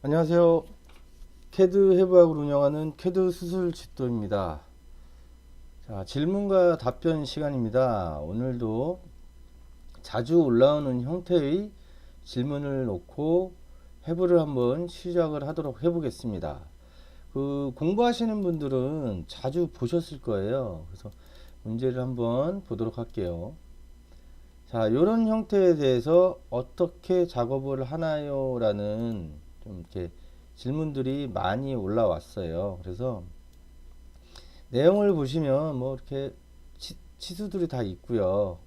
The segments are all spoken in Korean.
안녕하세요. 캐드 해부학을 운영하는 캐드 수술 집도입니다. 자, 질문과 답변 시간입니다. 오늘도 자주 올라오는 형태의 질문을 놓고 해부를 한번 시작을 하도록 해보겠습니다. 공부하시는 분들은 자주 보셨을 거예요. 그래서 문제를 한번 보도록 할게요. 자, 이런 형태에 대해서 어떻게 작업을 하나요? 라는 좀 이렇게 질문들이 많이 올라왔어요. 그래서 내용을 보시면 뭐 이렇게 치수들이 다 있고요.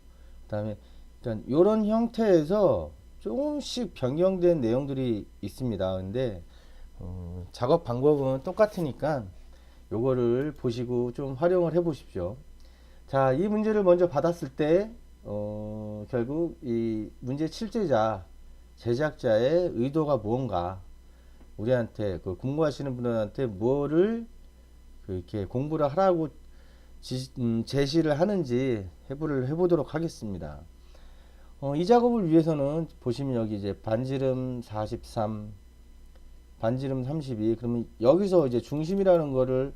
그 다음에 일단 이런 형태에서 조금씩 변경된 내용들이 있습니다. 근데 작업 방법은 똑같으니까 요거를 보시고 좀 활용을 해 보십시오. 자, 이 문제를 먼저 받았을 때 결국 이 문제 출제자, 제작자의 의도가 무언가, 우리한테 공부하시는 분들한테 뭐를 이렇게 공부를 하라고 제시를 하는지 해부를 해보도록 하겠습니다. 이 작업을 위해서는 보시면 여기 이제 반지름 43, 반지름 32, 그러면 여기서 이제 중심이라는 거를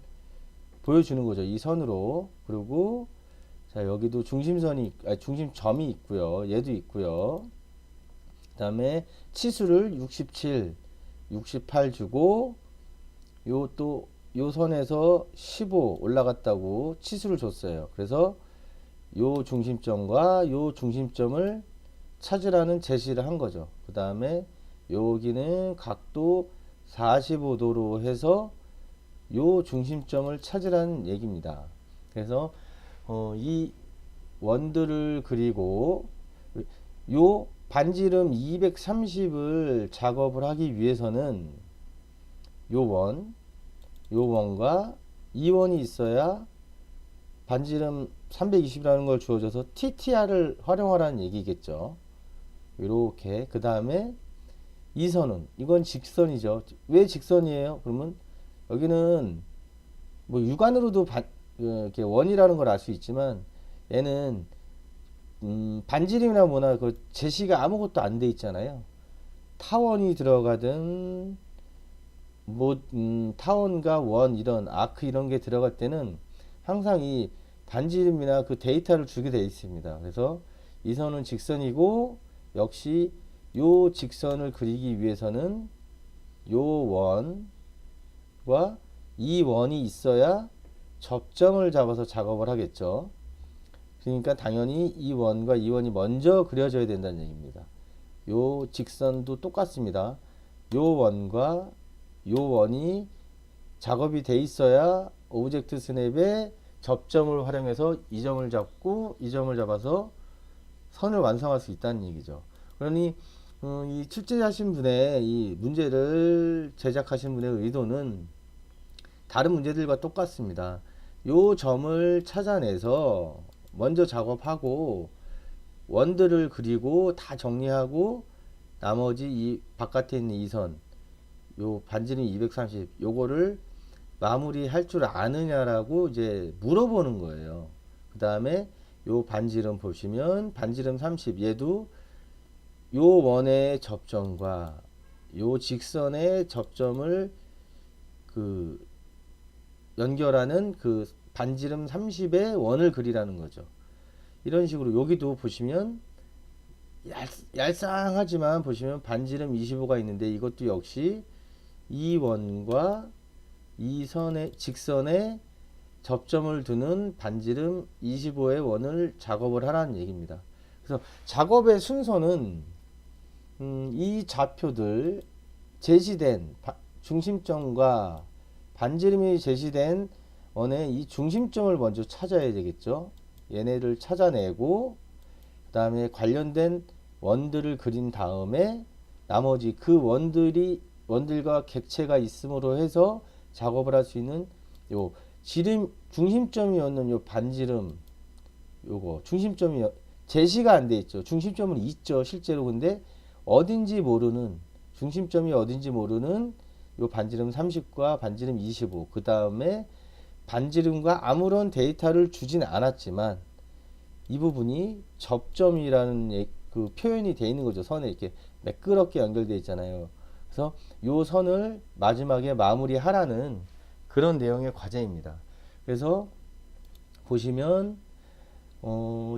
보여주는 거죠. 이 선으로. 그리고 자, 여기도 중심점이 있고요. 얘도 있고요. 그 다음에 치수를 67, 68 주고 요 선에서 15 올라갔다고 치수를 줬어요. 그래서 요 중심점과 요 중심점을 찾으라는 제시를 한 거죠. 그 다음에 여기는 각도 45도로 해서 요 중심점을 찾으라는 얘기입니다. 그래서 이 원들을 그리고 요 반지름 230을 작업을 하기 위해서는 요 원과 이 원이 있어야 반지름 320이라는 걸 주어져서 TTR을 활용하라는 얘기겠죠. 이렇게 그 다음에 이 선은 이건 직선이죠. 왜 직선이에요? 그러면 여기는 뭐 육안으로도 이렇게 원이라는 걸 알 수 있지만 얘는 반지름이나 뭐나 그 제시가 아무것도 안 돼 있잖아요. 타원이 들어가든 뭐 타원과 원 이런 아크 이런 게 들어갈 때는 항상 이 반지름이나 그 데이터를 주게 되어 있습니다. 그래서 이 선은 직선이고 역시 요 직선을 그리기 위해서는 요 원과 이 원이 있어야 접점을 잡아서 작업을 하겠죠. 그러니까 당연히 이 원과 이 원이 먼저 그려져야 된다는 얘기입니다. 요 직선도 똑같습니다. 요 원과 요 원이 작업이 돼 있어야 오브젝트 스냅의 접점을 활용해서 이 점을 잡고 이 점을 잡아서 선을 완성할 수 있다는 얘기죠. 그러니 이 출제하신 분의 이 문제를 제작하신 분의 의도는 다른 문제들과 똑같습니다. 요 점을 찾아내서 먼저 작업하고 원들을 그리고 다 정리하고 나머지 이 바깥에 있는 이 선, 요 반지름 230 요거를 마무리할 줄 아느냐라고 이제 물어보는 거예요. 그 다음에 요 반지름 보시면 반지름 30 얘도 요 원의 접점과 요 직선의 접점을 그 연결하는 그 반지름 30의 원을 그리라는 거죠. 이런 식으로 여기도 보시면 얄쌍하지만 보시면 반지름 25가 있는데 이것도 역시 이 원과 이 선의 직선에 접점을 두는 반지름 25의 원을 작업을 하라는 얘기입니다. 그래서 작업의 순서는 이 좌표들 제시된 중심점과 반지름이 제시된 원의 이 중심점을 먼저 찾아야 되겠죠. 얘네를 찾아내고 그 다음에 관련된 원들을 그린 다음에 나머지 그 원들과 객체가 있음으로 해서 작업을 할 수 있는 요 중심점이었는 요 반지름 요거 중심점이 제시가 안 돼 있죠. 중심점은 있죠 실제로. 근데 어딘지 모르는 중심점이 어딘지 모르는 요 반지름 30과 반지름 25 그 다음에 반지름과 아무런 데이터를 주진 않았지만 이 부분이 접점이라는 그 표현이 되어 있는 거죠. 선에 이렇게 매끄럽게 연결되어 있잖아요. 그래서 요 선을 마지막에 마무리하라는 그런 내용의 과제입니다. 그래서 보시면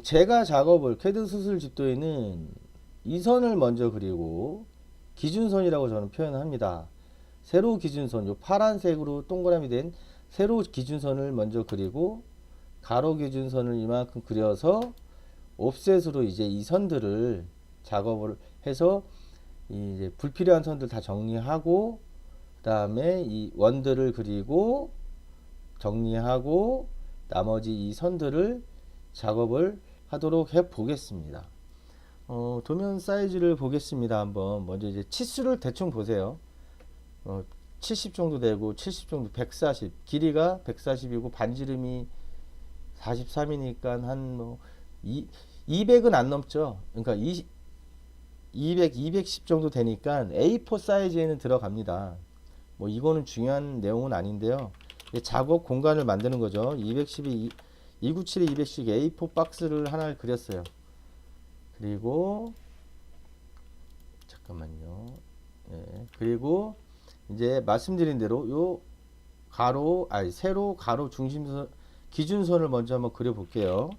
제가 작업을 캐드 수술 집도에는 이 선을 먼저 그리고 기준선이라고 저는 표현합니다. 세로 기준선, 요 파란색으로 동그라미 된 세로 기준선을 먼저 그리고 가로 기준선을 이만큼 그려서 옵셋으로 이제 이 선들을 작업을 해서 이제 불필요한 선들 다 정리하고, 그 다음에 이 원들을 그리고 정리하고 나머지 이 선들을 작업을 하도록 해 보겠습니다. 도면 사이즈를 보겠습니다. 한번 먼저 이제 치수를 대충 보세요. 70 정도 되고 70 정도 140 길이가 140이고 반지름이 43이니까 한 뭐 200은 안 넘죠. 그러니까 200, 210 정도 되니까 A4 사이즈에는 들어갑니다. 뭐 이거는 중요한 내용은 아닌데요. 작업 공간을 만드는 거죠. 212, 297에 210 A4 박스를 하나를 그렸어요. 그리고 잠깐만요. 네, 그리고 이제 말씀드린 대로 요 세로 가로 중심선 기준선을 먼저 한번 그려 볼게요.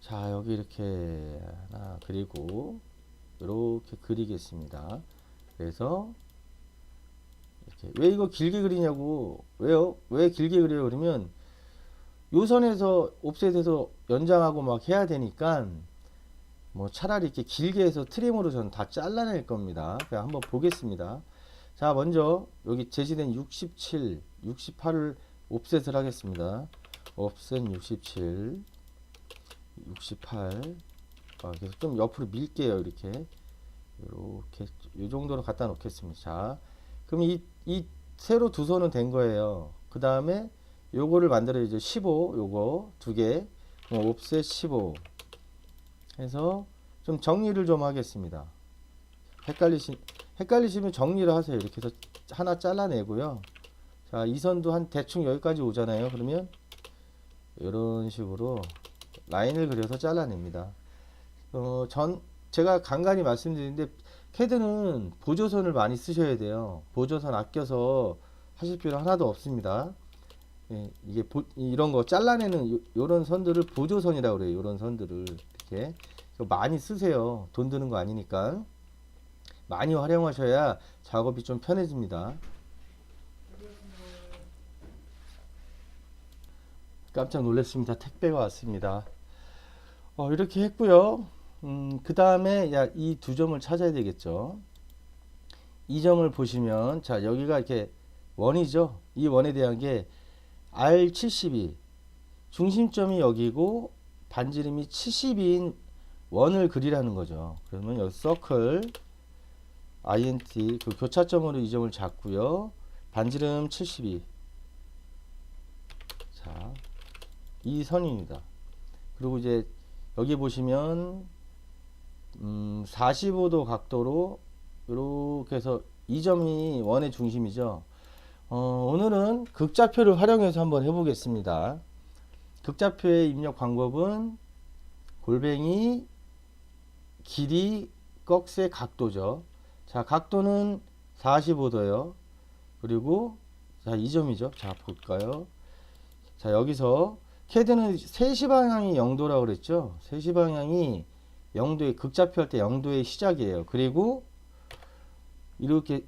자, 여기 이렇게 하나 그리고 이렇게 그리겠습니다. 그래서 이렇게 왜 이거 길게 그리냐고, 왜요? 왜 길게 그려요? 그러면 요 선에서 옵셋에서 연장하고 막 해야 되니까 뭐 차라리 이렇게 길게 해서 트림으로 저는 다 잘라낼 겁니다. 그냥 한번 보겠습니다. 자, 먼저 여기 제시된 67, 68을 옵셋을 하겠습니다. 옵셋 67, 68. 그래서 좀 옆으로 밀게요. 이렇게 이 정도로 갖다 놓겠습니다. 자, 그럼 이 세로 두 선은 된 거예요. 그 다음에 요거를 만들어야죠. 15 요거 두 개, 옵셋 15 해서 좀 정리를 좀 하겠습니다. 헷갈리시면 정리를 하세요. 이렇게 해서 하나 잘라내고요. 자, 이 선도 한 대충 여기까지 오잖아요. 그러면 이런 식으로 라인을 그려서 잘라냅니다. 제가 간간히 말씀드리는데 캐드는 보조선을 많이 쓰셔야 돼요. 보조선 아껴서 하실 필요 하나도 없습니다. 예, 이게 이런 거 잘라내는 요런 선들을 보조선이라고 그래요. 요런 선들을 이렇게 많이 쓰세요. 돈 드는 거 아니니까 많이 활용하셔야 작업이 좀 편해집니다. 깜짝 놀랐습니다. 택배가 왔습니다. 이렇게 했고요. 그 다음에 이 두 점을 찾아야 되겠죠. 이 점을 보시면 자, 여기가 이렇게 원이죠. 이 원에 대한 게 R72 중심점이 여기고 반지름이 70인 원을 그리라는 거죠. 그러면 여기 서클 INT 그 교차점으로 이 점을 잡고요. 반지름 72. 자, 이 선입니다. 그리고 이제 여기 보시면 45도 각도로 이렇게 해서 이 점이 원의 중심이죠. 오늘은 극좌표를 활용해서 한번 해보겠습니다. 극좌표의 입력 방법은 골뱅이 길이 꺽쇠 각도죠. 자, 각도는 45도요. 그리고 자, 이 점이죠. 자, 볼까요? 자, 여기서 캐드는 3시 방향이 0도라고 그랬죠. 3시 방향이 0도의 극좌표 할 때 0도의 시작이에요. 그리고 이렇게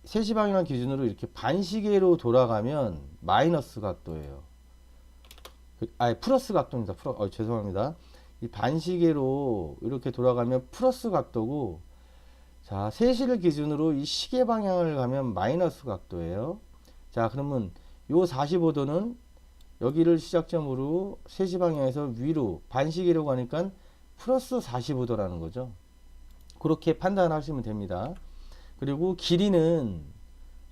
3시 방향 기준으로 이렇게 반시계로 돌아가면 마이너스 각도예요. 플러스 각도입니다. 죄송합니다. 이 반시계로 이렇게 돌아가면 플러스 각도고, 자, 3시를 기준으로 이 시계 방향을 가면 마이너스 각도예요. 자, 그러면 요 45도는 여기를 시작점으로 3시 방향에서 위로 반시계로 가니까 플러스 45도라는 거죠. 그렇게 판단하시면 됩니다. 그리고 길이는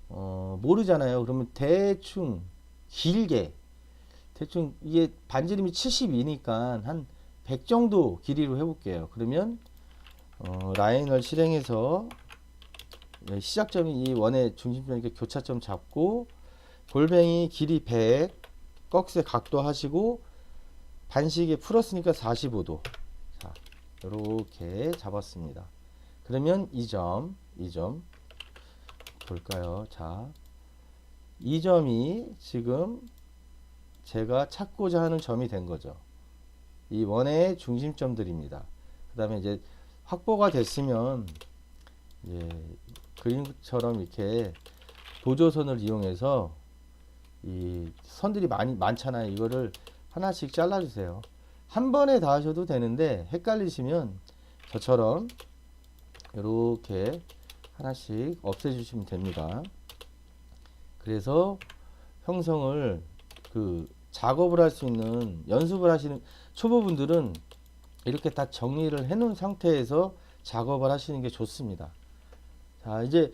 모르잖아요. 그러면 대충 길게 대충 이게 반지름이 72니까 한 100 정도 길이로 해볼게요. 그러면 라인을 실행해서 시작점이 이 원의 중심점 이렇게 교차점 잡고 골뱅이 길이 100 꺽쇠 각도 하시고 반시계 풀었으니까 45도. 자, 이렇게 잡았습니다. 그러면 이 점 볼까요? 자, 이 점이 지금 제가 찾고자 하는 점이 된 거죠. 이 원의 중심점들입니다. 그 다음에 이제 확보가 됐으면 그림처럼 이렇게 보조선을 이용해서 이 선들이 많잖아요. 이거를 하나씩 잘라주세요. 한 번에 다 하셔도 되는데 헷갈리시면 저처럼 이렇게 하나씩 없애주시면 됩니다. 그래서 형성을 작업을 할 수 있는 연습을 하시는 초보분들은 이렇게 다 정리를 해 놓은 상태에서 작업을 하시는 게 좋습니다. 자, 이제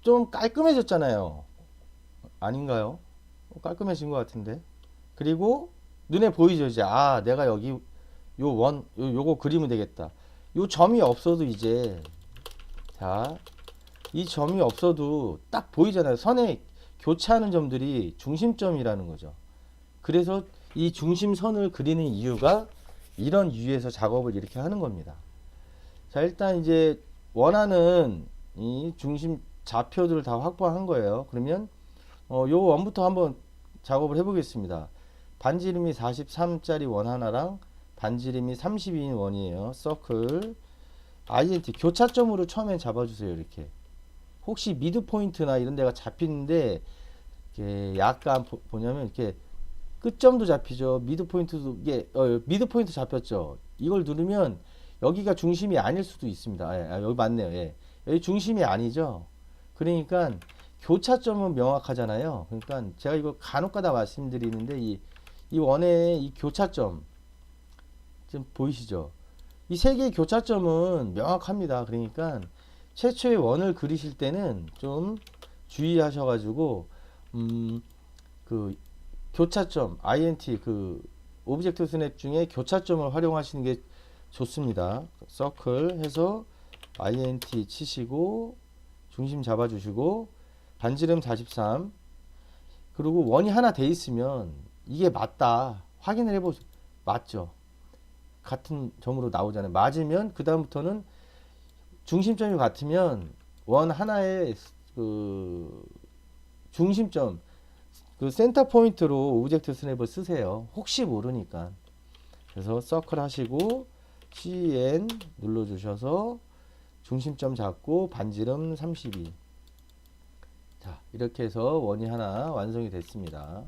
좀 깔끔해졌잖아요. 아닌가요? 깔끔해진 것 같은데. 그리고 눈에 보이죠? 이제 내가 여기 요거 그리면 되겠다. 요 점이 없어도 이제 자, 이 점이 없어도 딱 보이잖아요. 선에 교차하는 점들이 중심점이라는 거죠. 그래서 이 중심선을 그리는 이유가 이런 유에서 작업을 이렇게 하는 겁니다. 자, 일단 이제 원하는 이 중심 좌표들을 다 확보한 거예요. 그러면 요 원부터 한번 작업을 해 보겠습니다. 반지름이 43짜리 원 하나랑 반지름이 32인 원이에요. 서클 INT 교차점으로 처음엔 잡아주세요. 이렇게 혹시 미드 포인트나 이런 데가 잡히는데 이렇게 약간 보냐면 이렇게 끝점도 잡히죠. 미드 포인트도 미드 포인트 잡혔죠. 이걸 누르면 여기가 중심이 아닐 수도 있습니다. 여기 맞네요. 예. 여기 중심이 아니죠. 그러니까 교차점은 명확하잖아요. 그러니까 제가 이거 간혹가다 말씀드리는데 이 원의 이 교차점 지금 보이시죠? 이 세 개의 교차점은 명확합니다. 그러니까 최초의 원을 그리실 때는 좀 주의하셔가지고 그 교차점 INT 오브젝트 스냅 중에 교차점을 활용하시는 게 좋습니다. 서클 해서 INT 치시고 중심 잡아주시고 반지름 43 그리고 원이 하나 돼 있으면 이게 맞다 확인을 해보세요. 맞죠? 같은 점으로 나오잖아요. 맞으면 그 다음부터는 중심점이 같으면 원 하나의 중심점 센터 포인트로 오브젝트 스냅을 쓰세요. 혹시 모르니까. 그래서 서클 하시고 CN 눌러주셔서 중심점 잡고 반지름 32. 자, 이렇게 해서 원이 하나 완성이 됐습니다.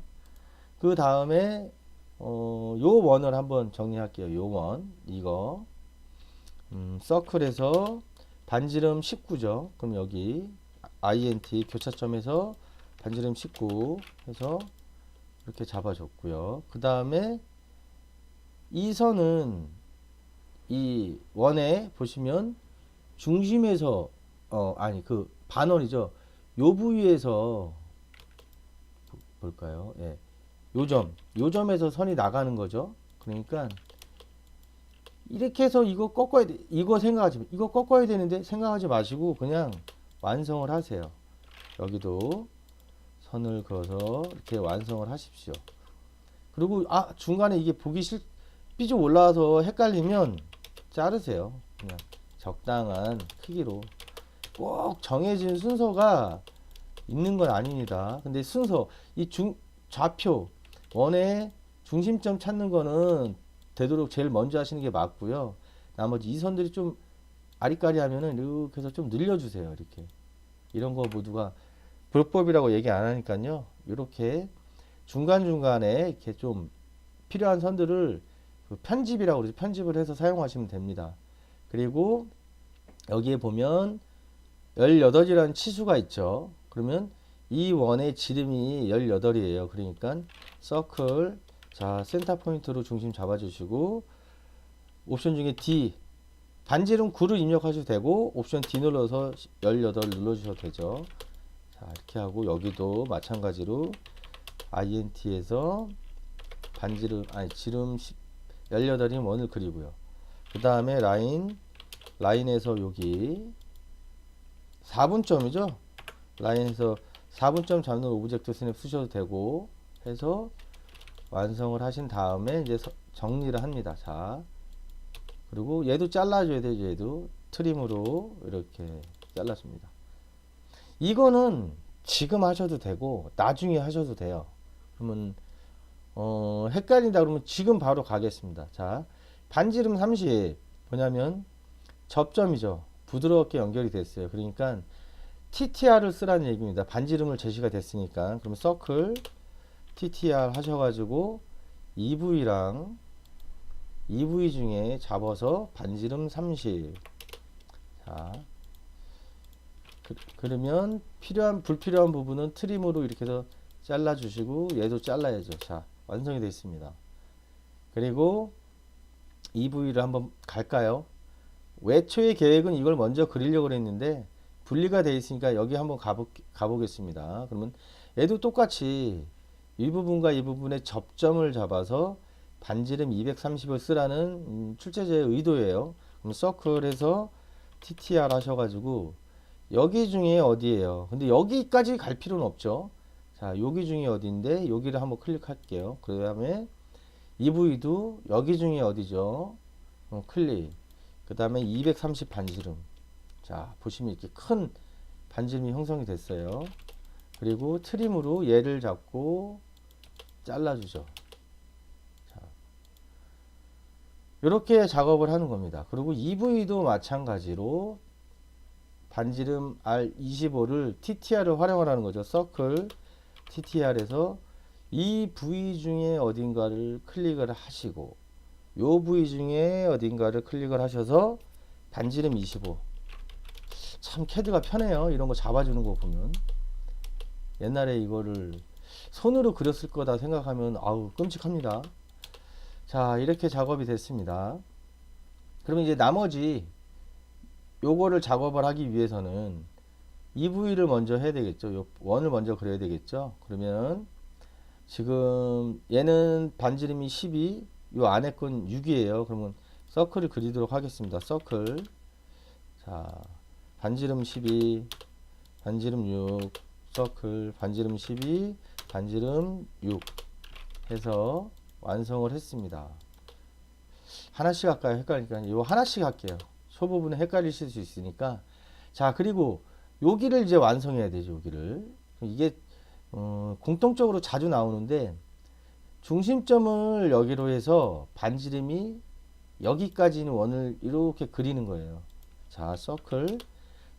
그 다음에 요 원을 한번 정리할게요. 요 원 이거 서클에서 반지름 19죠. 그럼 여기 INT 교차점에서 반지름 19 해서 이렇게 잡아줬고요. 그 다음에 이 선은 이 원에 보시면 중심에서 반원이죠. 요 부위에서 볼까요? 예. 요 점에서 선이 나가는 거죠. 그러니까 이렇게 해서 이거 꺾어야 돼. 이거 꺾어야 되는데 생각하지 마시고 그냥 완성을 하세요. 여기도 선을 그어서 이렇게 완성을 하십시오. 그리고 중간에 이게 삐죽 올라와서 헷갈리면 자르세요. 그냥 적당한 크기로. 꼭 정해진 순서가 있는 건 아닙니다. 근데 순서 좌표 원의 중심점 찾는 거는 되도록 제일 먼저 하시는 게 맞고요. 나머지 이 선들이 좀 아리까리 하면은 이렇게 해서 좀 늘려주세요. 이렇게 이런 거 모두가 불법이라고 얘기 안 하니까요. 이렇게 중간중간에 이렇게 좀 필요한 선들을 편집이라고 그러죠. 편집을 해서 사용하시면 됩니다. 그리고 여기에 보면 18이라는 치수가 있죠. 그러면 이 원의 지름이 18이에요. 그러니까 서클 센터 포인트로 중심 잡아주시고 옵션 중에 D 반지름 9를 입력하셔도 되고 옵션 D 눌러서 18 눌러주셔도 되죠. 자, 이렇게 하고 여기도 마찬가지로 INT에서 지름 18인 원을 그리고요. 그 다음에 라인에서 여기 4분점이죠. 라인에서 4분점 잡는 오브젝트 스냅 쓰셔도 되고 해서 완성을 하신 다음에 이제 정리를 합니다. 자, 그리고 얘도 잘라줘야 돼요. 얘도 트림으로 이렇게 잘라줍니다. 이거는 지금 하셔도 되고 나중에 하셔도 돼요. 그러면 헷갈린다 그러면 지금 바로 가겠습니다. 자, 반지름 30 뭐냐면 접점이죠. 부드럽게 연결이 됐어요. 그러니까 TTR을 쓰라는 얘기입니다. 반지름을 제시가 됐으니까. 그럼 서클 TTR 하셔가지고 EV랑 EV 중에 잡아서 반지름 30. 자, 그러면 불필요한 부분은 트림으로 이렇게 해서 잘라주시고 얘도 잘라야죠. 자, 완성이 되어 있습니다. 그리고 EV를 한번 갈까요? 외초의 계획은 이걸 먼저 그리려고 했는데 분리가 되어 있으니까 여기 한번 가보겠습니다. 그러면 얘도 똑같이 이 부분과 이 부분의 접점을 잡아서 반지름 230을 쓰라는 출제자의 의도예요. 그럼 서클에서 TTR 하셔가지고 여기 중에 어디예요? 근데 여기까지 갈 필요는 없죠. 자, 여기 중에 어디인데 여기를 한번 클릭할게요. 그 다음에 EV도 여기 중에 어디죠? 클릭. 그 다음에 230 반지름. 자, 보시면 이렇게 큰 반지름이 형성이 됐어요. 그리고 트림으로 얘를 잡고 잘라주죠. 자, 이렇게 작업을 하는 겁니다. 그리고 EV도 마찬가지로 반지름 R25를 TTR을 활용을 하는 거죠. 서클 TTR에서 이 부위 중에 어딘가를 클릭을 하시고 요 부위 중에 어딘가를 클릭을 하셔서 반지름 25. 참 캐드가 편해요. 이런 거 잡아주는 거 보면. 옛날에 이거를 손으로 그렸을 거다 생각하면 아우 끔찍합니다. 자, 이렇게 작업이 됐습니다. 그러면 이제 나머지 요거를 작업을 하기 위해서는 EV를 먼저 해야 되겠죠. 요 원을 먼저 그려야 되겠죠. 그러면 지금 얘는 반지름이 12, 요 안에 건 6이에요. 그러면 서클을 그리도록 하겠습니다. 서클. 자, 반지름 12, 반지름 6, 서클, 반지름 12, 반지름 6 해서 완성을 했습니다. 하나씩 할까요? 헷갈리니까 요 하나씩 할게요. 소부분에 헷갈리실 수 있으니까. 자, 그리고 여기를 이제 완성해야 되죠. 여기를. 이게 공통적으로 자주 나오는데 중심점을 여기로 해서 반지름이 여기까지는 원을 이렇게 그리는 거예요. 자, 서클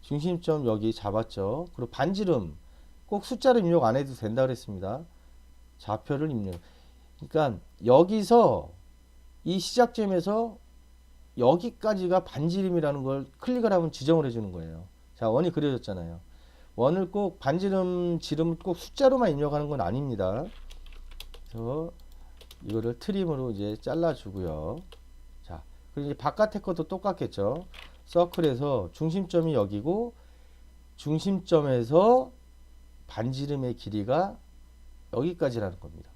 중심점 여기 잡았죠. 그리고 반지름 꼭 숫자를 입력 안 해도 된다 그랬습니다. 좌표를 입력. 그러니까 여기서 이 시작점에서 여기까지가 반지름이라는 걸 클릭을 하면 지정을 해주는 거예요. 자, 원이 그려졌잖아요. 원을 꼭 반지름 지름을 꼭 숫자로만 입력하는 건 아닙니다. 그래서 이거를 트림으로 이제 잘라주고요. 자, 그리고 이제 바깥에 것도 똑같겠죠. 서클에서 중심점이 여기고 중심점에서 반지름의 길이가 여기까지라는 겁니다.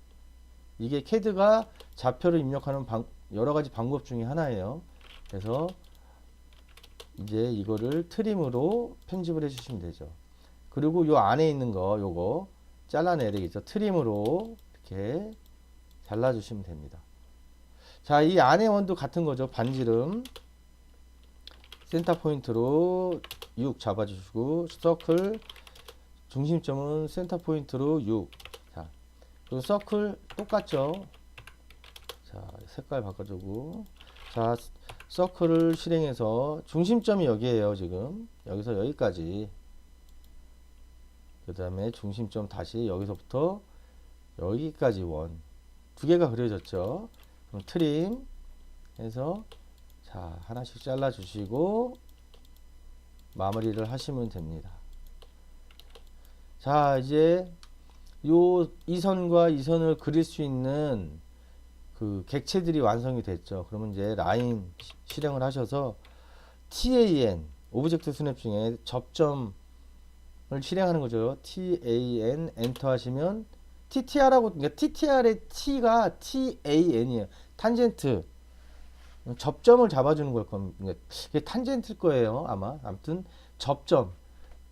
이게 캐드가 좌표를 입력하는 여러 가지 방법 중에 하나예요. 그래서 이제 이거를 트림으로 편집을 해주시면 되죠. 그리고 요 안에 있는 거 요거 잘라내야 되겠죠. 트림으로 이렇게 잘라주시면 됩니다. 자, 이 안에 원도 같은 거죠. 반지름 센터 포인트로 6 잡아주시고 서클 중심점은 센터 포인트로 6. 자, 그리고 서클 똑같죠. 자, 색깔 바꿔주고. 자, 서클을 실행해서 중심점이 여기에요. 지금 여기서 여기까지. 그 다음에 중심점 다시 여기서부터 여기까지 원 두 개가 그려졌죠. 그럼 트림 해서 자, 하나씩 잘라 주시고 마무리를 하시면 됩니다. 자, 이제 이 선과 이 선을 그릴 수 있는 그 객체들이 완성이 됐죠. 그러면 이제 라인 실행을 하셔서 TAN 오브젝트 스냅 중에 접점을 실행하는 거죠. TAN 엔터 하시면 TTR하고, 그러니까 TTR의 T가 TAN이에요. 탄젠트 접점을 잡아주는 걸 겁니다. 이게 탄젠트일 거예요 아마. 아무튼 접점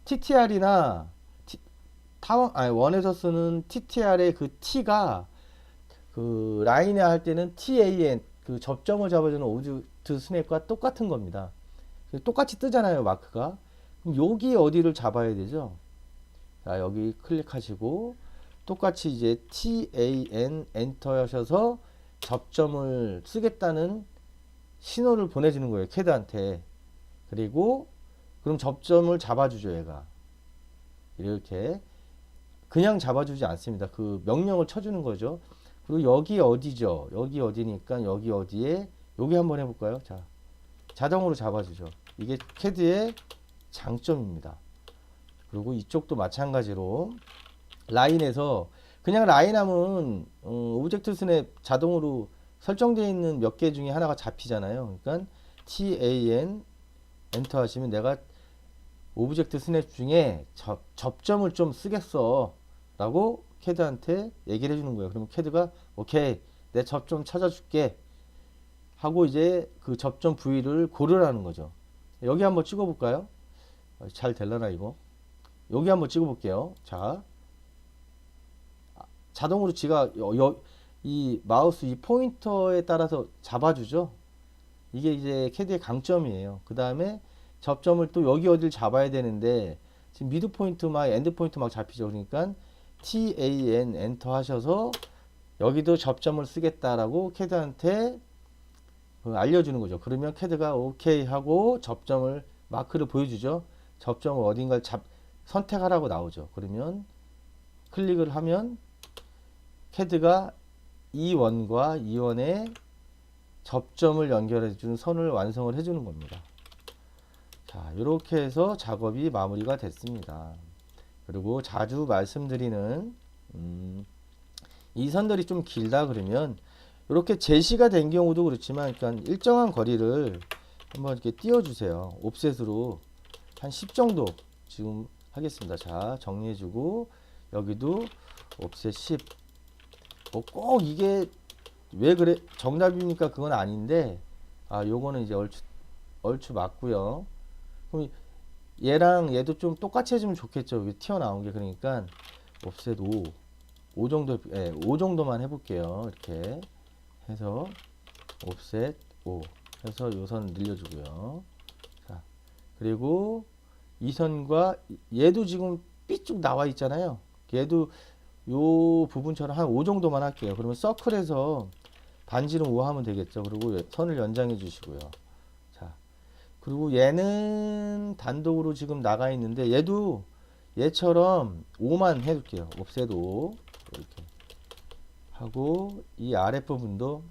TTR이나 원에서 쓰는 TTR의 그 T가 그 라인에 할 때는 TAN 그 접점을 잡아주는 오브젝트 스냅과 똑같은 겁니다. 똑같이 뜨잖아요 마크가. 그럼 여기 어디를 잡아야 되죠? 자, 여기 클릭하시고 똑같이 이제 TAN 엔터 하셔서 접점을 쓰겠다는 신호를 보내주는 거예요. 캐드한테. 그리고 그럼 접점을 잡아주죠. 얘가 이렇게 그냥 잡아주지 않습니다. 그 명령을 쳐주는 거죠. 그리고 여기 어디죠? 여기 어디니까 여기 어디에 여기 한번 해볼까요? 자, 자동으로 잡아주죠. 이게 캐드의 장점입니다. 그리고 이쪽도 마찬가지로 라인에서 그냥 라인하면 오브젝트 스냅 자동으로 설정되어 있는 몇 개 중에 하나가 잡히잖아요. 그러니까 TAN 엔터 하시면 내가 오브젝트 스냅 중에 접점을 좀 쓰겠어 라고 캐드한테 얘기를 해주는 거예요. 그러면 캐드가 오케이 내 접점 찾아줄게 하고 이제 그 접점 부위를 고르라는 거죠. 여기 한번 찍어 볼까요? 잘 될라나 이거. 여기 한번 찍어 볼게요. 자, 자동으로 지가 이 마우스 이 포인터에 따라서 잡아주죠. 이게 이제 캐드의 강점이에요. 그 다음에 접점을 또 여기 어디를 잡아야 되는데 지금 미드 포인트 막 엔드 포인트 막 잡히죠. 그러니까 TAN 엔터 하셔서 여기도 접점을 쓰겠다라고 캐드한테 알려주는 거죠. 그러면 캐드가 오케이 하고 접점을 마크를 보여주죠. 접점을 어딘가를 선택하라고 나오죠. 그러면 클릭을 하면 캐드가 E1과 E1의 접점을 연결해 주는 선을 완성을 해 주는 겁니다. 자, 이렇게 해서 작업이 마무리가 됐습니다. 그리고 자주 말씀드리는 이 선들이 좀 길다 그러면 이렇게 제시가 된 경우도 그렇지만 그러니까 일정한 거리를 한번 이렇게 띄워 주세요. 옵셋으로 한 10 정도 지금 하겠습니다. 자, 정리해 주고 여기도 옵셋 10. 꼭 이게 왜 그래 정답입니까? 그건 아닌데 요거는 이제 얼추 맞고요. 그럼 얘랑 얘도 좀 똑같이 해주면 좋겠죠. 여기 튀어나온 게. 그러니까 옵셋 5 정도, 5 정도만 해볼게요. 이렇게 해서 옵셋 5 해서 요 선 늘려주고요. 자, 그리고 이 선과 얘도 지금 삐쭉 나와 있잖아요. 얘도 요 부분처럼 한 5 정도만 할게요. 그러면 서클에서 반지름 5 하면 되겠죠. 그리고 선을 연장해 주시고요. 자, 그리고 얘는 단독으로 지금 나가 있는데 얘도 얘처럼 5만 해둘게요. 옵셋 5 이렇게 하고 이 아랫부분도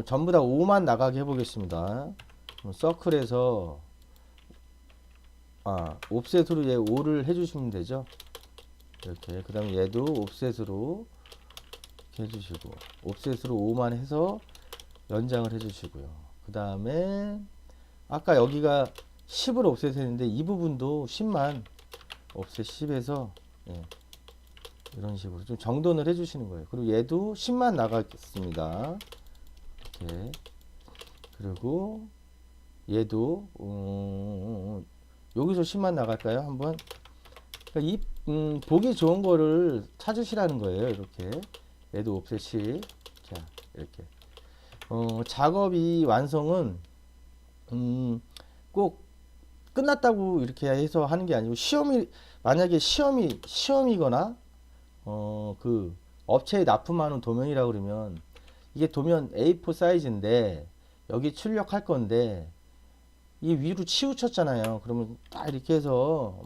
전부 다 5만 나가게 해보겠습니다. 서클에서 옵셋으로 얘 5를 해주시면 되죠. 이렇게. 그 다음에 얘도 옵셋으로 이렇게 해주시고 옵셋으로 5만 해서 연장을 해주시고요. 그 다음에 아까 여기가 10을 옵셋 했는데 이 부분도 10만 옵셋 10에서 이런 식으로 좀 정돈을 해주시는 거예요. 그리고 얘도 10만 나가겠습니다. 이렇게. 그리고 얘도 여기서 10만 나갈까요? 한번. 그러니까 보기 좋은 거를 찾으시라는 거예요. 이렇게. 얘도 옵셋 10. 자, 이렇게. 작업이 완성은 꼭 끝났다고 이렇게 해서 하는 게 아니고 만약에 시험이거나 그 업체에 납품하는 도면이라 그러면 이게 도면 A4 사이즈인데 여기 출력할 건데 이 위로 치우쳤잖아요. 그러면 딱 이렇게 해서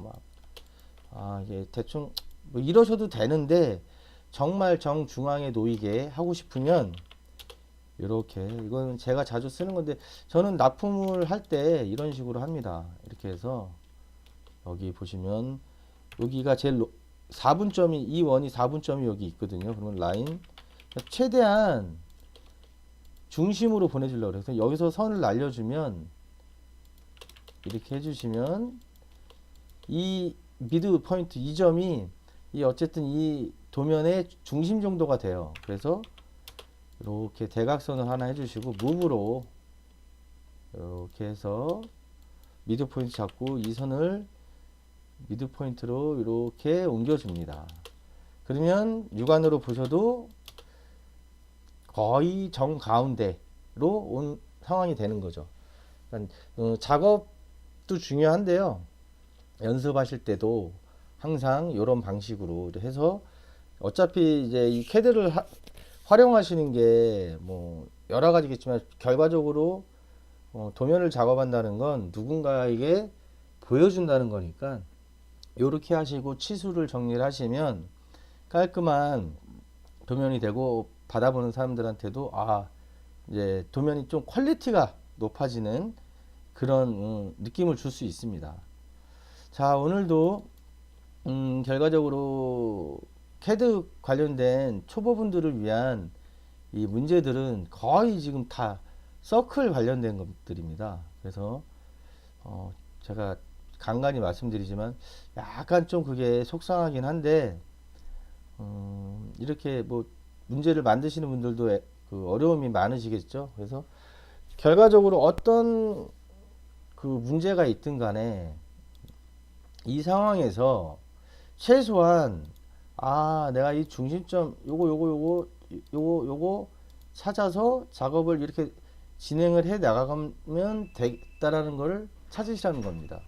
이게 대충 뭐 이러셔도 되는데 정말 정중앙에 놓이게 하고 싶으면 이렇게 이건 제가 자주 쓰는 건데 저는 납품을 할 때 이런 식으로 합니다. 이렇게 해서 여기 보시면 여기가 제일 4분점이 이 원이 4분점이 여기 있거든요. 그러면 라인 최대한 중심으로 보내주려고 그래서 여기서 선을 날려주면 이렇게 해주시면 이 미드 포인트 이 점이 어쨌든 이 도면의 중심 정도가 돼요. 그래서 이렇게 대각선을 하나 해주시고 무브로 이렇게 해서 미드 포인트 잡고 이 선을 미드 포인트로 이렇게 옮겨줍니다. 그러면 육안으로 보셔도 거의 정 가운데로 온 상황이 되는 거죠. 그러니까 작업도 중요한데요. 연습하실 때도 항상 이런 방식으로 해서 어차피 이제 이 캐드를 활용하시는 게 뭐 여러 가지겠지만 결과적으로 도면을 작업한다는 건 누군가에게 보여준다는 거니까 요렇게 하시고 치수를 정리를 하시면 깔끔한 도면이 되고 받아보는 사람들한테도 아 이제 도면이 좀 퀄리티가 높아지는 그런 느낌을 줄 수 있습니다. 자, 오늘도 결과적으로 캐드 관련된 초보분들을 위한 이 문제들은 거의 지금 다 서클 관련된 것들입니다. 그래서 제가 간간히 말씀드리지만 약간 좀 그게 속상하긴 한데 이렇게 뭐 문제를 만드시는 분들도 그 어려움이 많으시겠죠. 그래서 결과적으로 어떤 그 문제가 있든 간에 이 상황에서 최소한 아 내가 이 중심점 요거 찾아서 작업을 이렇게 진행을 해 나가면 되겠다라는 것을 찾으시라는 겁니다.